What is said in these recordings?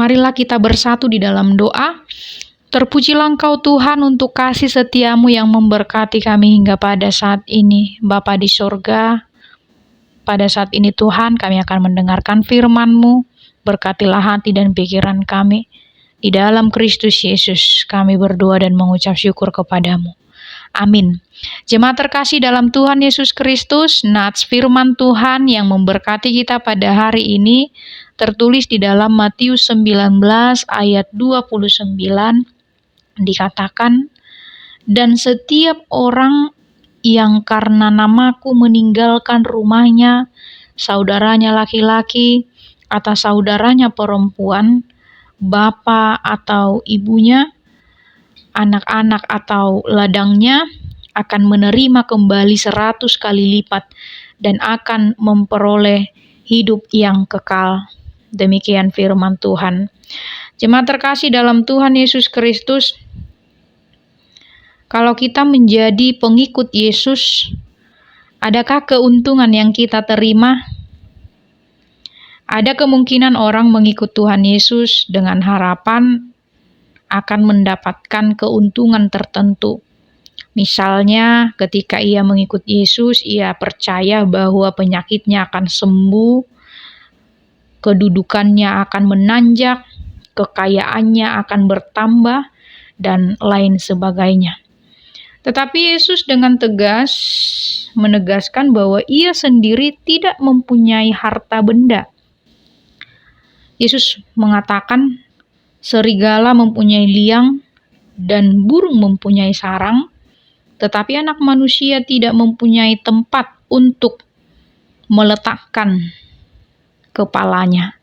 marilah kita bersatu di dalam doa. Terpujilah Engkau Tuhan untuk kasih setiamu yang memberkati kami hingga pada saat ini. Bapa di sorga, pada saat ini Tuhan kami akan mendengarkan firman-Mu. Berkatilah hati dan pikiran kami. Di dalam Kristus Yesus kami berdoa dan mengucap syukur kepadamu. Amin. Jemaat terkasih dalam Tuhan Yesus Kristus, nats firman Tuhan yang memberkati kita pada hari ini tertulis di dalam Matius 19 ayat 29, dikatakan, "Dan setiap orang yang karena namaku meninggalkan rumahnya, saudaranya laki-laki atau saudaranya perempuan, bapa atau ibunya, anak-anak atau ladangnya, akan menerima kembali 100 kali lipat dan akan memperoleh hidup yang kekal." Demikian firman Tuhan. Jemaat terkasih dalam Tuhan Yesus Kristus, kalau kita menjadi pengikut Yesus, adakah keuntungan yang kita terima? Ada kemungkinan orang mengikut Tuhan Yesus dengan harapan akan mendapatkan keuntungan tertentu. Misalnya, ketika ia mengikut Yesus, ia percaya bahwa penyakitnya akan sembuh, kedudukannya akan menanjak, kekayaannya akan bertambah, dan lain sebagainya. Tetapi Yesus dengan tegas menegaskan bahwa ia sendiri tidak mempunyai harta benda. Yesus mengatakan, serigala mempunyai liang dan burung mempunyai sarang, tetapi anak manusia tidak mempunyai tempat untuk meletakkan kepalanya.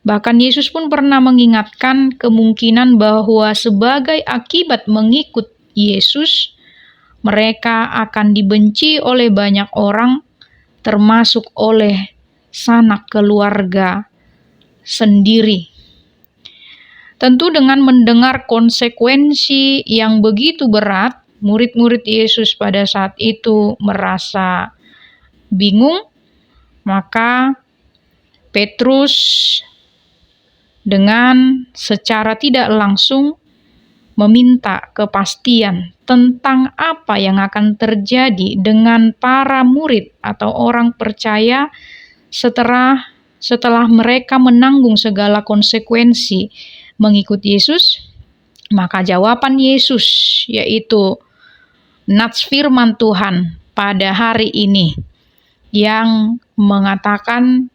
Bahkan Yesus pun pernah mengingatkan kemungkinan bahwa sebagai akibat mengikut Yesus, mereka akan dibenci oleh banyak orang, termasuk oleh sanak keluarga sendiri. Tentu dengan mendengar konsekuensi yang begitu berat, murid-murid Yesus pada saat itu merasa bingung, maka Petrus dengan secara tidak langsung meminta kepastian tentang apa yang akan terjadi dengan para murid atau orang percaya setelah mereka menanggung segala konsekuensi mengikut Yesus. Maka jawaban Yesus, yaitu nats firman Tuhan pada hari ini yang mengatakan,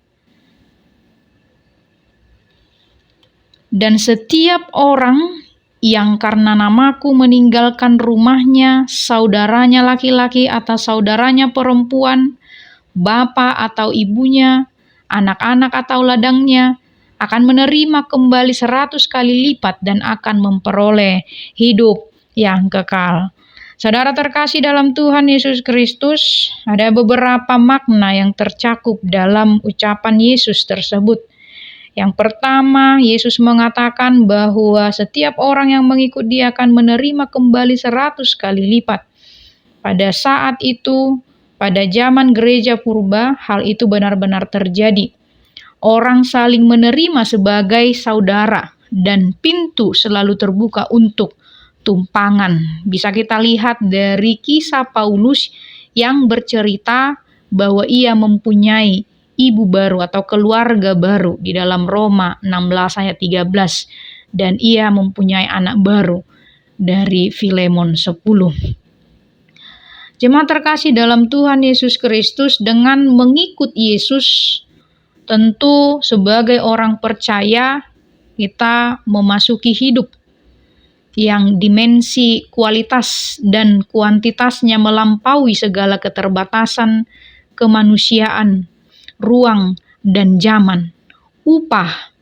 "Dan setiap orang yang karena namaku meninggalkan rumahnya, saudaranya laki-laki atau saudaranya perempuan, bapa atau ibunya, anak-anak atau ladangnya, akan menerima kembali 100 kali lipat dan akan memperoleh hidup yang kekal." Saudara terkasih dalam Tuhan Yesus Kristus, ada beberapa makna yang tercakup dalam ucapan Yesus tersebut. Yang pertama, Yesus mengatakan bahwa setiap orang yang mengikut Dia akan menerima kembali 100 kali lipat. Pada saat itu, pada zaman gereja purba, hal itu benar-benar terjadi. Orang saling menerima sebagai saudara dan pintu selalu terbuka untuk tumpangan. Bisa kita lihat dari kisah Paulus yang bercerita bahwa ia mempunyai ibu baru atau keluarga baru di dalam Roma 16 ayat 13, dan ia mempunyai anak baru dari Filemon 10. Jemaat terkasih dalam Tuhan Yesus Kristus, dengan mengikut Yesus, tentu sebagai orang percaya kita memasuki hidup yang dimensi kualitas dan kuantitasnya melampaui segala keterbatasan kemanusiaan, ruang dan zaman. Upah,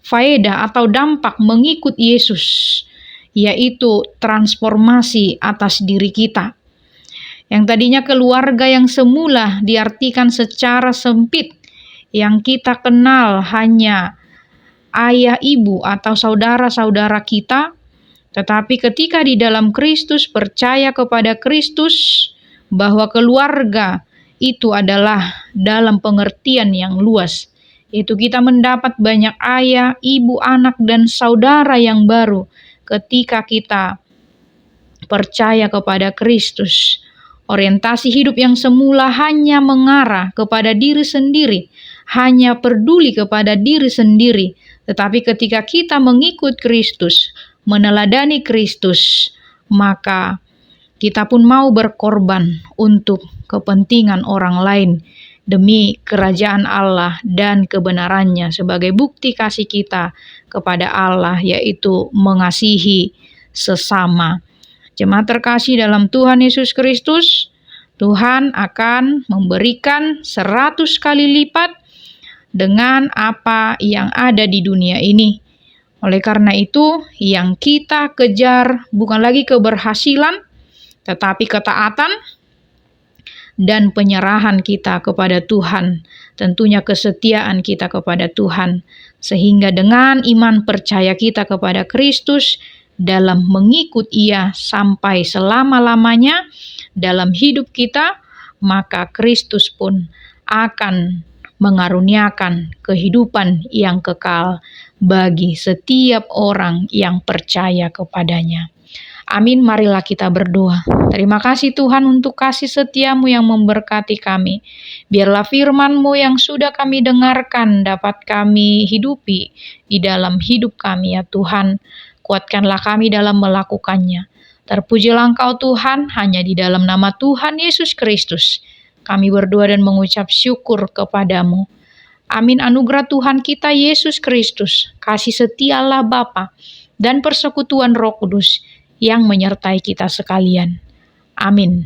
faedah atau dampak mengikut Yesus, yaitu transformasi atas diri kita. Yang tadinya keluarga yang semula diartikan secara sempit, yang kita kenal hanya ayah, ibu, atau saudara-saudara kita, tetapi ketika di dalam Kristus, percaya kepada Kristus, bahwa keluarga itu adalah dalam pengertian yang luas, yaitu kita mendapat banyak ayah, ibu, anak, dan saudara yang baru ketika kita percaya kepada Kristus. Orientasi hidup yang semula hanya mengarah kepada diri sendiri, hanya peduli kepada diri sendiri. Tetapi ketika kita mengikut Kristus, meneladani Kristus, maka kita pun mau berkorban untuk kepentingan orang lain demi kerajaan Allah dan kebenarannya sebagai bukti kasih kita kepada Allah, yaitu mengasihi sesama. Jemaat terkasih dalam Tuhan Yesus Kristus, Tuhan akan memberikan 100 kali lipat dengan apa yang ada di dunia ini. Oleh karena itu, yang kita kejar bukan lagi keberhasilan, tetapi ketaatan dan penyerahan kita kepada Tuhan. Tentunya kesetiaan kita kepada Tuhan. Sehingga dengan iman percaya kita kepada Kristus, dalam mengikut Ia sampai selama-lamanya dalam hidup kita, maka Kristus pun akan mengaruniakan kehidupan yang kekal bagi setiap orang yang percaya kepadanya. Amin, marilah kita berdoa. Terima kasih Tuhan untuk kasih setiamu yang memberkati kami. Biarlah firman-Mu yang sudah kami dengarkan dapat kami hidupi di dalam hidup kami ya Tuhan. Kuatkanlah kami dalam melakukannya. Terpujilah Engkau Tuhan, hanya di dalam nama Tuhan Yesus Kristus kami berdoa dan mengucap syukur kepadamu. Amin. Anugerah Tuhan kita Yesus Kristus, kasih setia Allah Bapa, dan persekutuan Roh Kudus yang menyertai kita sekalian. Amin.